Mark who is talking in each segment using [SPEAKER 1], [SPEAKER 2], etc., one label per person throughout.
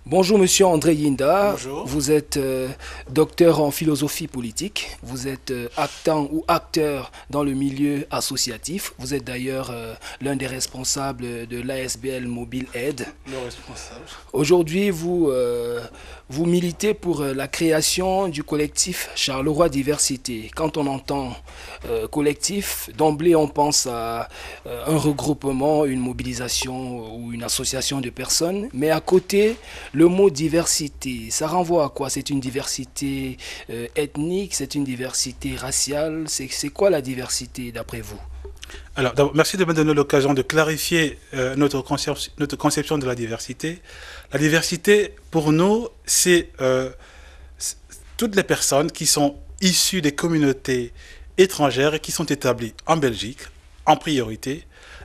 [SPEAKER 1] Bonjour Monsieur André Yinda,
[SPEAKER 2] Bonjour.
[SPEAKER 1] vous êtes docteur en philosophie politique, vous êtes actant ou acteur dans le milieu associatif, vous êtes d'ailleurs l'un des responsables de l'ASBL Mobile Aid.
[SPEAKER 2] Le responsable.
[SPEAKER 1] Aujourd'hui, vous militez pour la création du collectif Charleroi Diversité. Quand on entend collectif, d'emblée on pense à un regroupement, une mobilisation ou une association de personnes, mais à côté, le mot diversité, ça renvoie à quoi? C'est une diversité ethnique, c'est une diversité raciale, c'est quoi la diversité d'après vous?
[SPEAKER 2] Alors, merci de me donner l'occasion de clarifier notre conception de la diversité. La diversité, pour nous, c'est toutes les personnes qui sont issues des communautés étrangères et qui sont établies en Belgique, en priorité.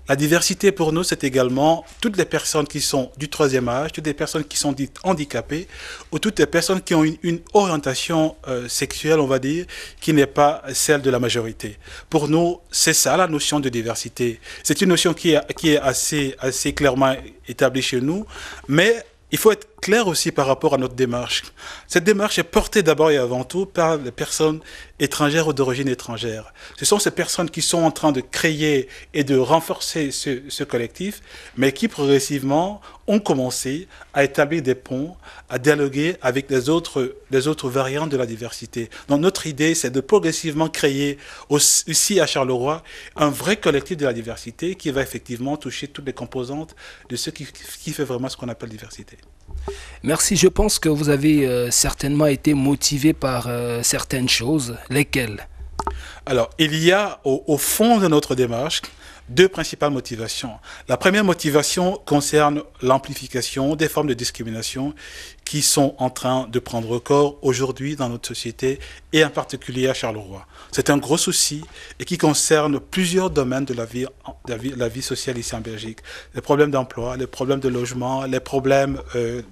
[SPEAKER 2] La diversité pour nous, c'est également toutes les personnes qui sont du troisième âge, toutes les personnes qui sont dites handicapées, ou toutes les personnes qui ont une orientation sexuelle, on va dire, qui n'est pas celle de la majorité. Pour nous, c'est ça la notion de diversité. C'est une notion qui est assez clairement établie chez nous, mais il faut être clair aussi par rapport à notre démarche. Cette démarche est portée d'abord et avant tout par les personnes étrangères ou d'origine étrangère. Ce sont ces personnes qui sont en train de créer et de renforcer ce collectif, mais qui progressivement ont commencé à établir des ponts, à dialoguer avec les autres variantes de la diversité. Donc notre idée, c'est de progressivement créer ici à Charleroi un vrai collectif de la diversité qui va effectivement toucher toutes les composantes de ce qui fait vraiment ce qu'on appelle diversité.
[SPEAKER 1] Merci, je pense que vous avez certainement été motivé par certaines choses. Lesquelles?
[SPEAKER 2] Alors, il y a au fond de notre démarche deux principales motivations. La première motivation concerne l'amplification des formes de discrimination qui sont en train de prendre corps aujourd'hui dans notre société et en particulier à Charleroi. C'est un gros souci et qui concerne plusieurs domaines de la vie sociale ici en Belgique. Les problèmes d'emploi, les problèmes de logement, les problèmes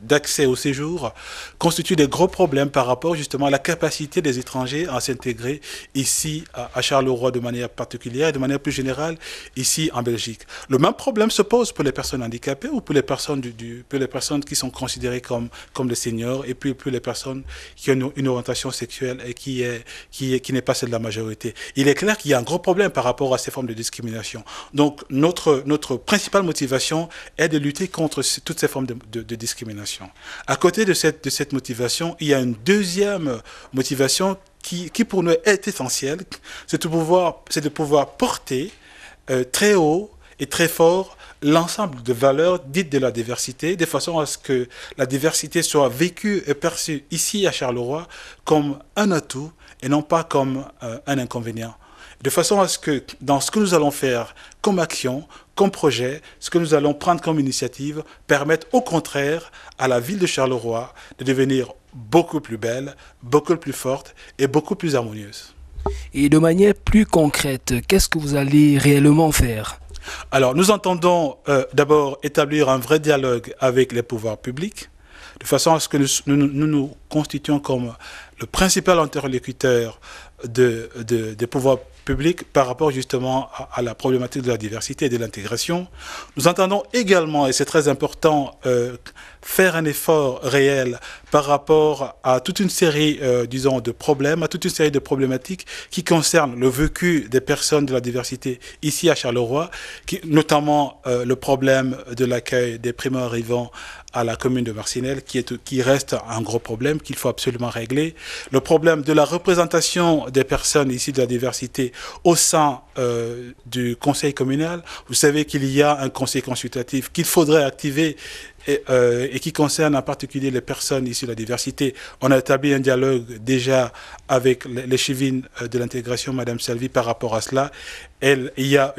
[SPEAKER 2] d'accès au séjour constituent des gros problèmes par rapport justement à la capacité des étrangers à s'intégrer ici à Charleroi de manière particulière et de manière plus générale ici en Belgique. Le même problème se pose pour les personnes handicapées ou pour les personnes, pour les personnes qui sont considérées comme des seniors et puis pour les personnes qui ont une orientation sexuelle et qui n'est pas celle de la majorité. Il est clair qu'il y a un gros problème par rapport à ces formes de discrimination. Donc notre principale motivation est de lutter contre toutes ces formes de discrimination. À côté de cette motivation, il y a une deuxième motivation qui pour nous est essentielle, c'est de pouvoir porter très haut et très fort l'ensemble de valeurs dites de la diversité, de façon à ce que la diversité soit vécue et perçue ici à Charleroi comme un atout et non pas comme un inconvénient. De façon à ce que dans ce que nous allons faire comme action, comme projet, ce que nous allons prendre comme initiative, permette au contraire à la ville de Charleroi de devenir beaucoup plus belle, beaucoup plus forte et beaucoup plus harmonieuse.
[SPEAKER 1] Et de manière plus concrète, qu'est-ce que vous allez réellement faire?
[SPEAKER 2] Alors, nous entendons d'abord établir un vrai dialogue avec les pouvoirs publics, de façon à ce que nous constituions comme le principal interlocuteur des pouvoirs publics par rapport justement à la problématique de la diversité et de l'intégration. Nous entendons également, et c'est très important, faire un effort réel par rapport à toute une série, disons, de problèmes, à toute une série de problématiques qui concernent le vécu des personnes de la diversité ici à Charleroi, notamment le problème de l'accueil des primo-arrivants à la commune de Marcinelle, qui reste un gros problème qu'il faut absolument régler. Le problème de la représentation des personnes ici de la diversité au sein du conseil communal. Vous savez qu'il y a un conseil consultatif qu'il faudrait activer et qui concerne en particulier les personnes issues de la diversité. On a établi un dialogue déjà avec l'échevine de l'intégration, Madame Salvi, par rapport à cela. Il y a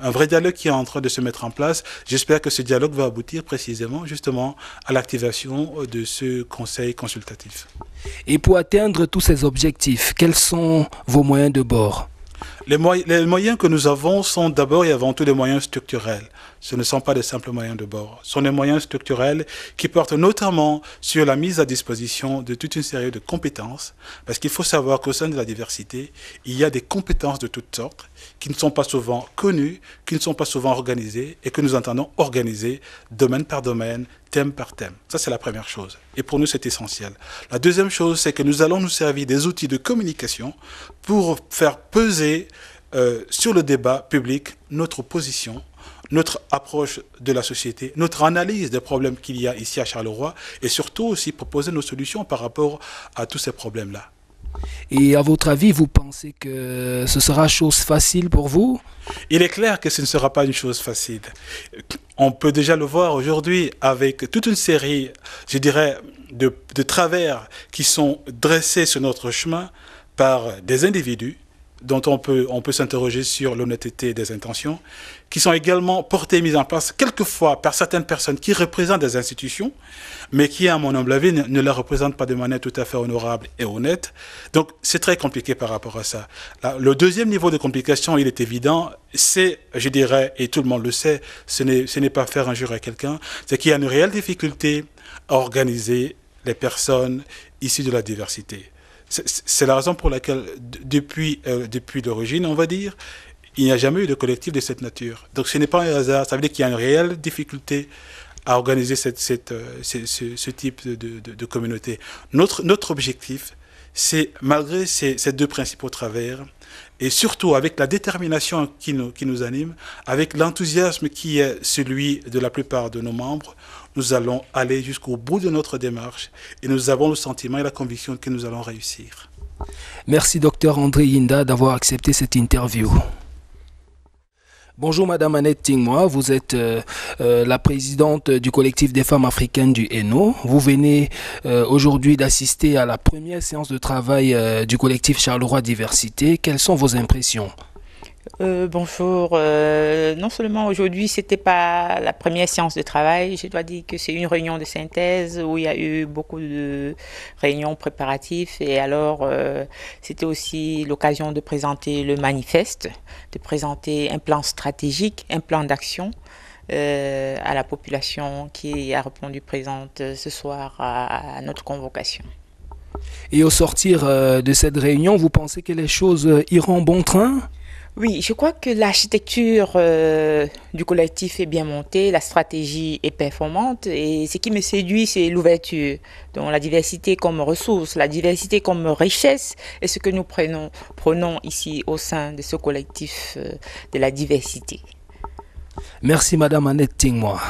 [SPEAKER 2] un vrai dialogue qui est en train de se mettre en place. J'espère que ce dialogue va aboutir précisément justement à l'activation de ce conseil consultatif.
[SPEAKER 1] Et pour atteindre tous ces objectifs, quels sont vos moyens de bord?
[SPEAKER 2] Les moyens que nous avons sont d'abord et avant tout des moyens structurels. ce ne sont pas de simples moyens de bord. Ce sont des moyens structurels qui portent notamment sur la mise à disposition de toute une série de compétences, parce qu'il faut savoir qu'au sein de la diversité, il y a des compétences de toutes sortes qui ne sont pas souvent connues, qui ne sont pas souvent organisées et que nous entendons organiser domaine par domaine, thème par thème. Ça, c'est la première chose. Et pour nous, c'est essentiel. La deuxième chose, c'est que nous allons nous servir des outils de communication pour faire peser sur le débat public notre position, notre approche de la société, notre analyse des problèmes qu'il y a ici à Charleroi et surtout aussi proposer nos solutions par rapport à tous ces problèmes-là.
[SPEAKER 1] Et à votre avis, vous pensez que ce sera chose facile pour vous?
[SPEAKER 2] Il est clair que ce ne sera pas une chose facile. On peut déjà le voir aujourd'hui avec toute une série, je dirais, de travers qui sont dressés sur notre chemin par des individus dont on peut s'interroger sur l'honnêteté des intentions, qui sont également portés et mis en place quelquefois par certaines personnes qui représentent des institutions, mais qui, à mon humble avis, ne la représentent pas de manière tout à fait honorable et honnête. Donc, c'est très compliqué par rapport à ça. Là, le deuxième niveau de complication, il est évident, c'est, je dirais, et tout le monde le sait, ce n'est pas faire injure à quelqu'un, c'est qu'il y a une réelle difficulté à organiser les personnes issues de la diversité. C'est la raison pour laquelle, depuis l'origine, on va dire, il n'y a jamais eu de collectif de cette nature. Donc ce n'est pas un hasard, ça veut dire qu'il y a une réelle difficulté à organiser ce type de communauté. Notre objectif, c'est, malgré ces deux principaux travers, et surtout avec la détermination qui nous anime, avec l'enthousiasme qui est celui de la plupart de nos membres, nous allons aller jusqu'au bout de notre démarche et nous avons le sentiment et la conviction que nous allons réussir.
[SPEAKER 1] Merci Dr André Yinda d'avoir accepté cette interview. Bonjour Madame Annette Tingmois, vous êtes la présidente du collectif des femmes africaines du Hainaut. Vous venez aujourd'hui d'assister à la première séance de travail du collectif Charleroi Diversité. Quelles sont vos impressions ?
[SPEAKER 3] Bonjour, non seulement aujourd'hui c'était pas la première séance de travail, je dois dire que c'est une réunion de synthèse où il y a eu beaucoup de réunions préparatives et alors c'était aussi l'occasion de présenter le manifeste, de présenter un plan stratégique, un plan d'action à la population qui a répondu présente ce soir à notre convocation.
[SPEAKER 1] Et au sortir de cette réunion, vous pensez que les choses iront bon train ?
[SPEAKER 3] Oui, je crois que l'architecture du collectif est bien montée, la stratégie est performante et ce qui me séduit, c'est l'ouverture. Donc la diversité comme ressource, la diversité comme richesse est ce que nous prenons ici au sein de ce collectif de la diversité.
[SPEAKER 1] Merci Madame Annette Tingmois.